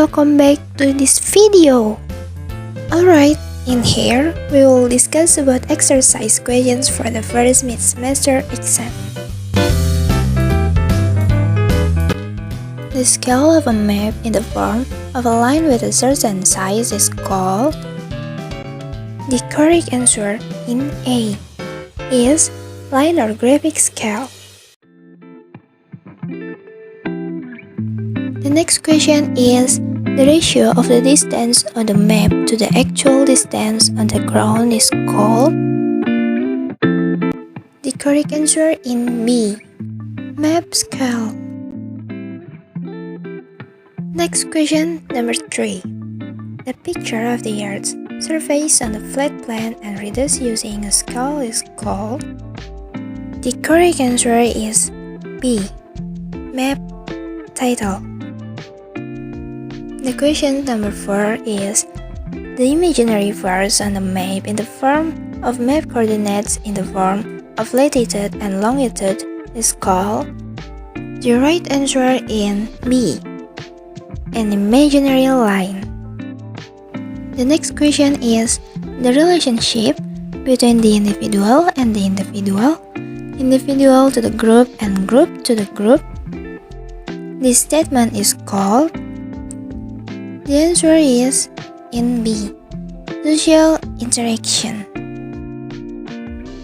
welcome back to this video. Alright, in here we will discuss about exercise questions for the first mid-semester exam. The scale of a map in the form of a line with a certain size is called. The correct answer in A is line or graphic scale. The next question is the ratio of the distance on the map to the actual distance on the ground is called. The correct answer in B, map scale. Next question, number 3. The picture of the Earth's surface on a flat plane and reduced using a scale is called. The correct answer is B, map title. The question number 4 is the imaginary bars on the map in the form of map coordinates in the form of latitude and longitude is called. The right answer in B, an imaginary line. The next question is the relationship between the individual and the individual, individual to the group and group to the group. This statement is called. The answer is in B, social interaction.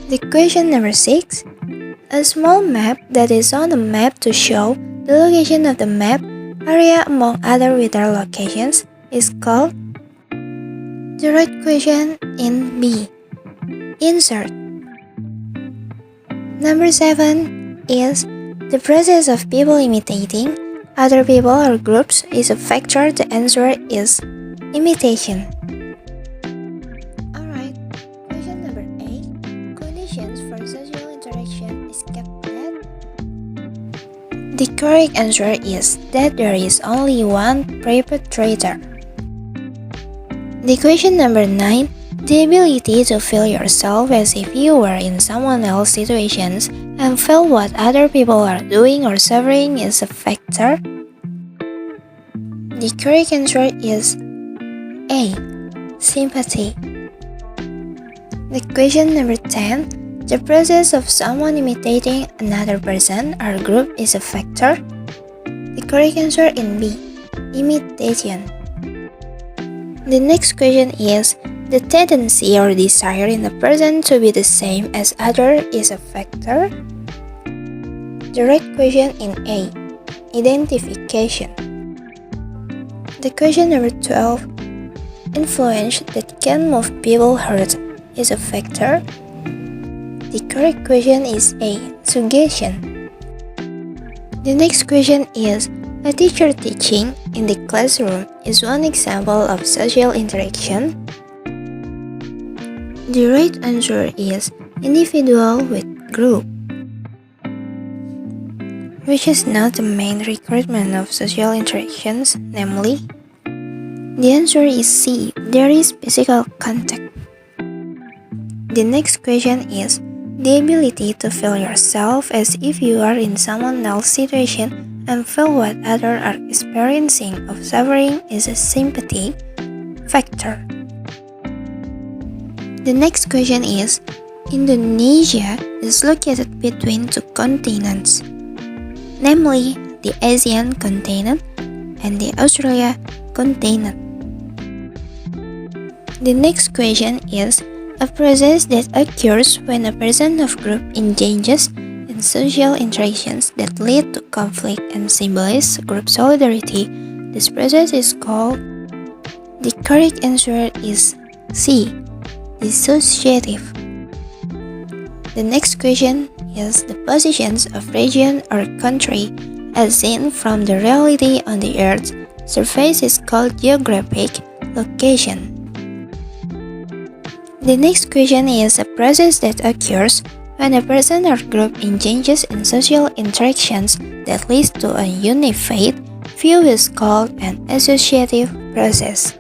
The question number 6. A small map that is on the map to show the location of the map area among other weather locations is called. The right question in B, insert. Number 7 is the process of people imitating other people or groups is a factor. The answer is imitation. Alright, question number 8. Conditions for social interaction is kept at. The correct answer is that there is only one perpetrator. The question number 9. The ability to feel yourself as if you were in someone else's situations and feel what other people are doing or suffering is a factor. The correct answer is A, sympathy. The question number 10. The process of someone imitating another person or group is a factor. The correct answer in B, imitation. The next question is the tendency or desire in a person to be the same as other is a factor. The right question in A, identification. The question number 12. Influence that can move people hurt is a factor. The correct question is A, suggestion. The next question is a teacher teaching in the classroom is one example of social interaction. The right answer is individual with group, which is not the main requirement of social interactions, namely. The answer is C, there is physical contact. The next question is the ability to feel yourself as if you are in someone else's situation and feel what others are experiencing of suffering is a sympathy factor. The next question is Indonesia is located between two continents, namely the Asian continent and the Australia continent. The next question is a process that occurs when a person of group engages in social interactions that lead to conflict and symbolize group solidarity. This process is called. The correct answer is C, dissociative. The next question is the positions of region or country as seen from the reality on the Earth's surface is called geographic location. The next question is a process that occurs when a person or group engages in social interactions that leads to a unified view is called an associative process.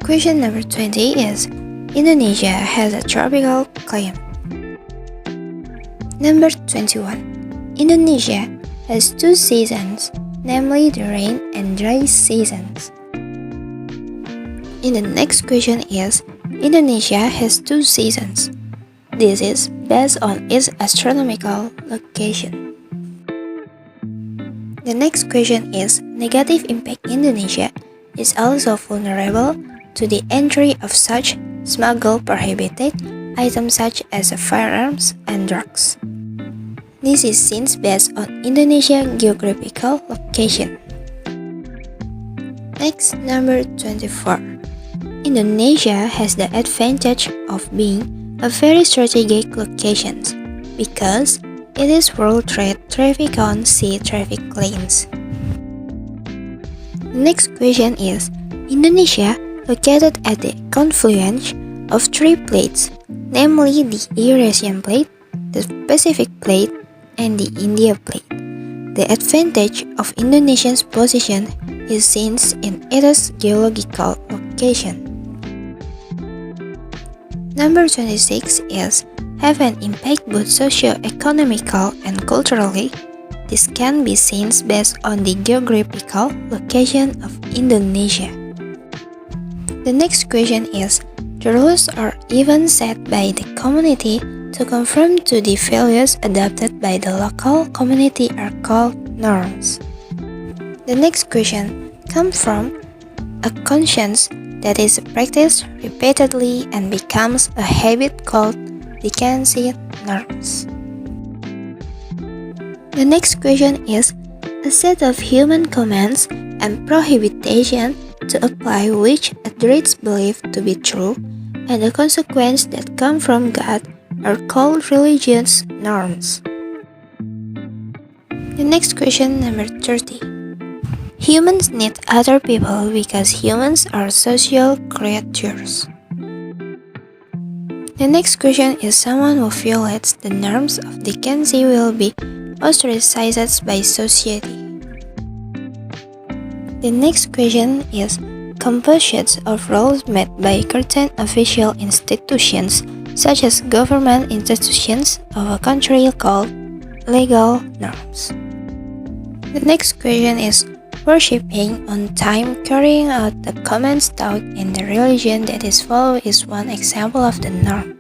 Question number 20 is Indonesia has a tropical climate. Number 21. Indonesia has two seasons, namely the rain and dry seasons. And the next question is, Indonesia has 2 seasons. This is based on its astronomical location. The next question is, negative impact Indonesia is also vulnerable to the entry of such smuggled prohibited items such as firearms and drugs. This is since based on Indonesia's geographical location. Next, number 24. Indonesia has the advantage of being a very strategic location because it is world trade traffic on sea traffic lanes. The next question is, Indonesia located at the confluence of 3 plates, namely the Eurasian plate, the Pacific plate, and the India plate. The advantage of Indonesia's position is seen in its geological location. Number 26 is, have an impact both socio-economical and culturally. This can be seen based on the geographical location of Indonesia. The next question is, the rules are even set by the community to conform to the values adopted by the local community are called norms. The next question comes from a conscience that is practiced repeatedly and becomes a habit called Dickensian norms. The next question is, a set of human commands and prohibitions to apply which adults believe to be true and the consequences that come from God are called religious norms. The next question, number 30. Humans need other people because humans are social creatures. The next question is, someone who violates the norms of decency will be ostracized by society. The next question is, compositions of rules made by certain official institutions such as government institutions of a country called legal norms. The next question is, worshipping on time, carrying out the commands taught in the religion that is followed is one example of the norm.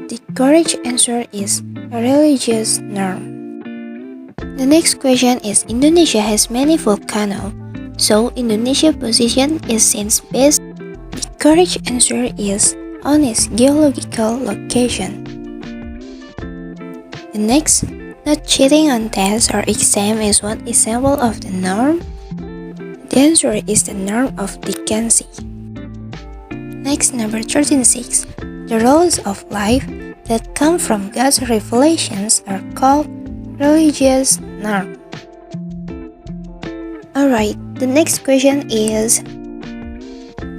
The correct answer is a religious norm. The next question is, Indonesia has many volcanoes, so Indonesia's position is since based. The correct answer is on its geological location. The next, not cheating on tests or exam is one example of the norm. The answer is the norm of decency. Next, number 36. The rules of life that come from God's revelations are called religious norm. Alright, the next question is,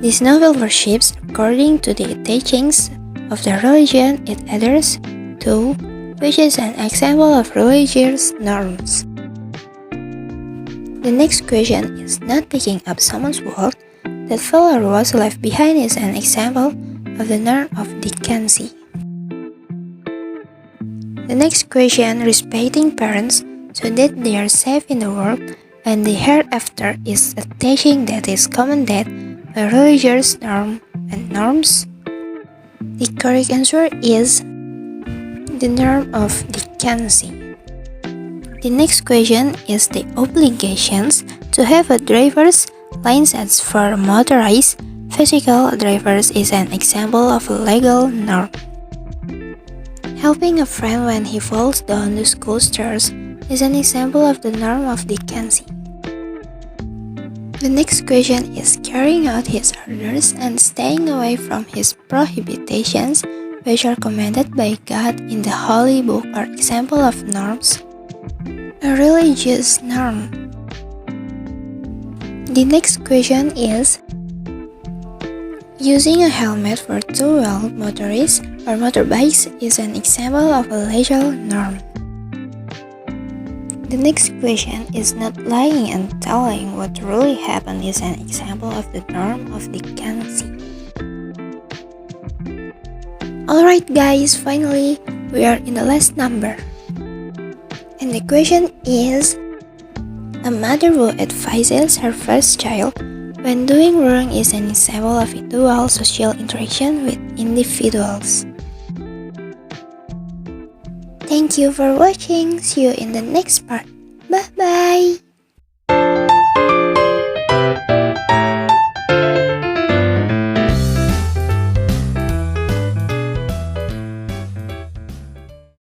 this novel worships according to the teachings of the religion it adheres to, which is an example of religious norms. The next question is, not picking up someone's word that follower was left behind is an example of the norm of decency. The next question, respecting parents so that they are safe in the world and the hereafter is a teaching that is commanded by religious norm and norms. The correct answer is the norm of decency. The next question is, the obligations to have a driver's license for motorized vehicle drivers is an example of a legal norm. Helping a friend when he falls down the school stairs is an example of the norm of decency. The next question is, carrying out his orders and staying away from his prohibitions, which are commanded by God in the Holy Book, are example of norms. A religious norm. The next question is, using a helmet for two-wheeled motorists or motorbikes is an example of a legal norm. The next question is, not lying and telling what really happened is an example of the norm of decency. Alright guys, finally, we are in the last number. And the question is, A mother who advises her first child when doing wrong is an example of dual social interaction with individuals. Thank you for watching. See you in the next part. Bye bye.